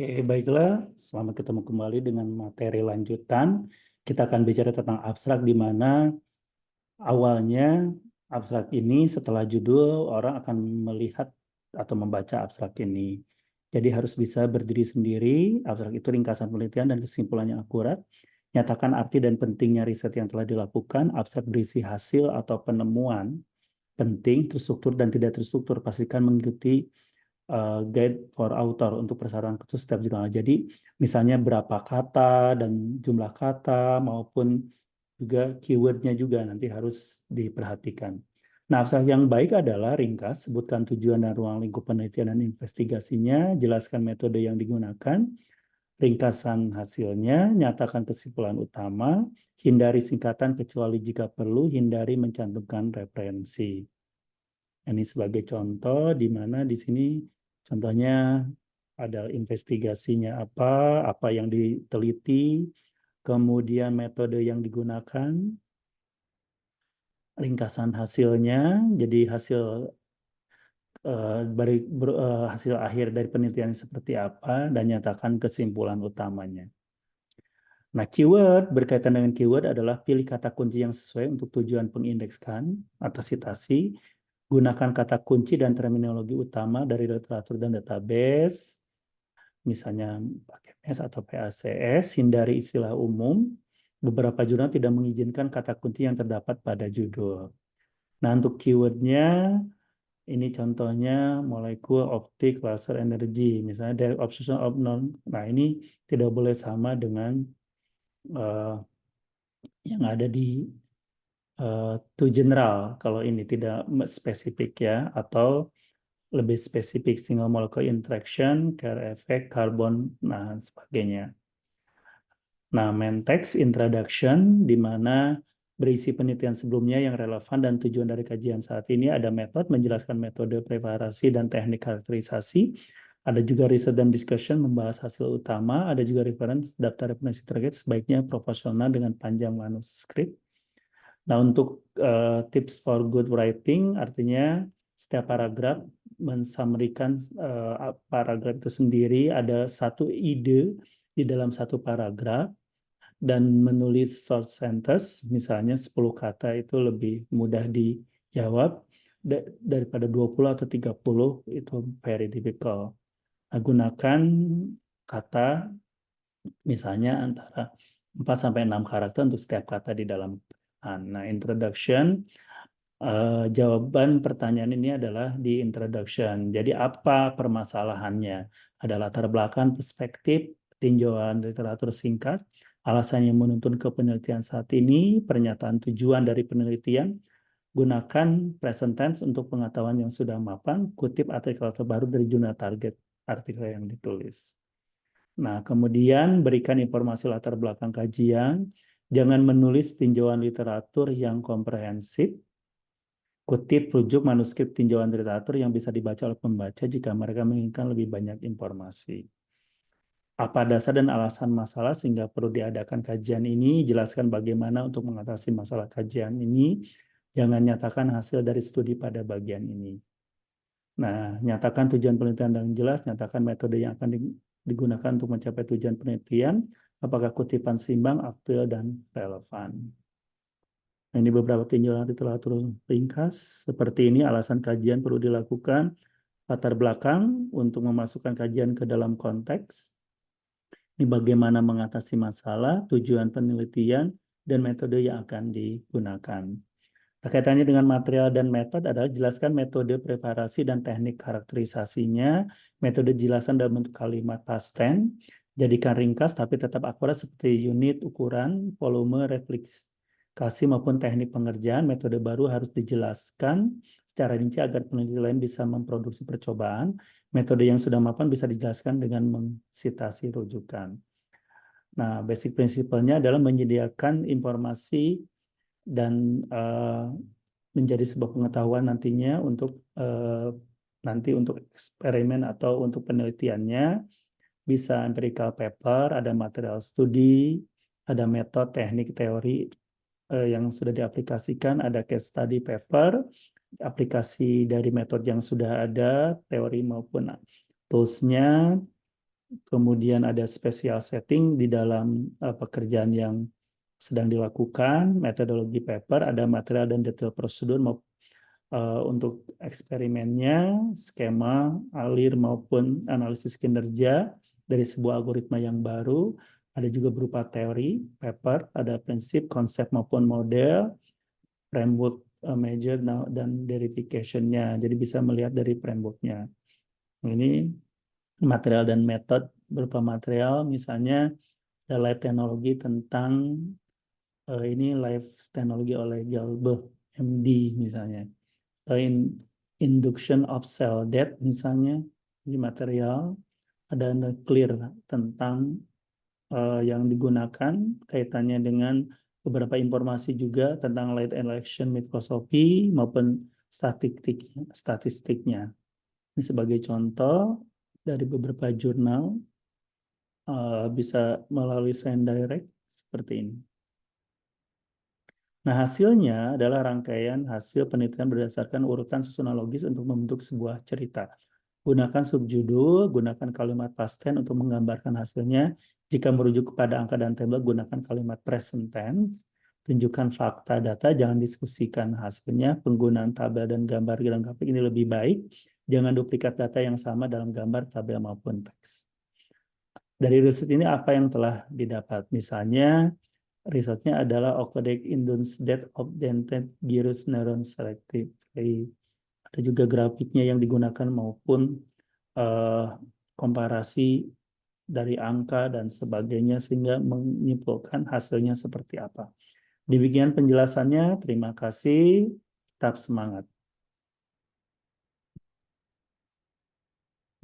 Baiklah, selamat ketemu kembali dengan materi lanjutan. Kita akan bicara tentang abstrak di mana awalnya abstrak ini setelah judul orang akan melihat atau membaca abstrak ini. Jadi harus bisa berdiri sendiri, abstrak itu ringkasan penelitian dan kesimpulannya akurat. Nyatakan arti dan pentingnya riset yang telah dilakukan, abstrak berisi hasil atau penemuan penting, terstruktur dan tidak terstruktur. Pastikan mengikuti guide for author untuk persyaratan khusus setiap jurnal. Jadi misalnya berapa kata dan jumlah kata maupun juga keywordnya juga nanti harus diperhatikan. Nah, abstrak yang baik adalah ringkas, sebutkan tujuan dan ruang lingkup penelitian dan investigasinya, jelaskan metode yang digunakan, ringkasan hasilnya, nyatakan kesimpulan utama, hindari singkatan kecuali jika perlu, hindari mencantumkan referensi. Ini sebagai contoh di mana di sini contohnya ada investigasinya apa yang diteliti, kemudian metode yang digunakan, ringkasan hasilnya, jadi hasil akhir dari penelitian seperti apa, dan nyatakan kesimpulan utamanya. Nah, keyword berkaitan dengan keyword adalah pilih kata kunci yang sesuai untuk tujuan pengindekskan atau sitasi, gunakan kata kunci dan terminologi utama dari literatur dan database, misalnya pakai MES atau PACS, hindari istilah umum. Beberapa jurnal tidak mengizinkan kata kunci yang terdapat pada judul. Nah, untuk keywordnya, ini contohnya molekul, optik, laser, energi. Misalnya direct observation of non. Nah, ini tidak boleh sama dengan yang ada di to general. Kalau ini tidak spesifik ya, atau lebih spesifik single molecule interaction, care effect, carbon, nah sebagainya. Nah, main text introduction di mana berisi penelitian sebelumnya yang relevan dan tujuan dari kajian saat ini, ada metode menjelaskan metode preparasi dan teknik karakterisasi, ada juga riset dan discussion membahas hasil utama, ada juga reference daftar referensi terkait sebaiknya proporsional dengan panjang manuskrip. Nah, untuk tips for good writing, artinya setiap paragraf mensummarikan paragraf itu sendiri, ada satu ide di dalam satu paragraf, dan menulis short sentence, misalnya 10 kata itu lebih mudah dijawab daripada 20 atau 30, itu very difficult. Nah, gunakan kata misalnya antara 4 sampai 6 karakter untuk setiap kata di dalam. Nah, introduction, jawaban pertanyaan ini adalah di introduction. Jadi apa permasalahannya? Ada latar belakang, perspektif, tinjauan literatur singkat, alasan yang menuntun ke penelitian saat ini, pernyataan tujuan dari penelitian, gunakan present tense untuk pengetahuan yang sudah mapan, kutip artikel terbaru dari jurnal target artikel yang ditulis. Nah, kemudian berikan informasi latar belakang kajian, jangan menulis tinjauan literatur yang komprehensif, kutip rujuk manuskrip tinjauan literatur yang bisa dibaca oleh pembaca jika mereka menginginkan lebih banyak informasi. Apa dasar dan alasan masalah sehingga perlu diadakan kajian ini, jelaskan bagaimana untuk mengatasi masalah kajian ini, jangan nyatakan hasil dari studi pada bagian ini. Nah, nyatakan tujuan penelitian dengan jelas, nyatakan metode yang akan digunakan untuk mencapai tujuan penelitian, apakah kutipan seimbang, aktual, dan relevan. Nah, ini beberapa tinjauan literatur ringkas. Seperti ini alasan kajian perlu dilakukan, latar belakang untuk memasukkan kajian ke dalam konteks, ini bagaimana mengatasi masalah, tujuan penelitian, dan metode yang akan digunakan. Kaitannya dengan material dan metode adalah jelaskan metode preparasi dan teknik karakterisasinya, metode jelasan dalam bentuk kalimat past tense, jadikan ringkas tapi tetap akurat seperti unit, ukuran, volume, replikasi maupun teknik pengerjaan. Metode baru harus dijelaskan secara rinci agar peneliti lain bisa memproduksi percobaan. Metode yang sudah mapan bisa dijelaskan dengan mensitasi rujukan. Nah, basic prinsipalnya adalah menyediakan informasi dan menjadi sebuah pengetahuan nantinya untuk nanti untuk eksperimen atau untuk penelitiannya, bisa empirical paper, ada material studi, ada metode, teknik, teori yang sudah diaplikasikan, ada case study paper, aplikasi dari metode yang sudah ada, teori maupun tools-nya, kemudian ada special setting di dalam pekerjaan yang sedang dilakukan, metodologi paper, ada material dan detail prosedur untuk eksperimennya, skema, alir maupun analisis kinerja dari sebuah algoritma yang baru, ada juga berupa teori, paper, ada prinsip, konsep maupun model, framework, measure, dan verification-nya. Jadi bisa melihat dari framework-nya. Ini material dan metode berupa material, misalnya ada live teknologi tentang ini live teknologi oleh Galbeh MD misalnya. Atau induction of cell death misalnya, di material ada clear tentang yang digunakan kaitannya dengan beberapa informasi juga tentang light election microscopy maupun statistiknya. Ini sebagai contoh dari beberapa jurnal bisa melalui send direct seperti ini. Nah, hasilnya adalah rangkaian hasil penelitian berdasarkan urutan susunan logis untuk membentuk sebuah cerita. Gunakan subjudul, gunakan kalimat past tense untuk menggambarkan hasilnya. Jika merujuk kepada angka dan tabel, gunakan kalimat present tense. Tunjukkan fakta data, jangan diskusikan hasilnya. Penggunaan tabel dan gambar dalam grafik ini lebih baik. Jangan duplikat data yang sama dalam gambar, tabel, maupun teks. Dari riset ini apa yang telah didapat? Misalnya, risetnya adalah Ocodec induces death of dentate gyrus neuron selectively. Ada juga grafiknya yang digunakan maupun komparasi dari angka dan sebagainya sehingga menyimpulkan hasilnya seperti apa. Demikian penjelasannya. Terima kasih. Tetap semangat.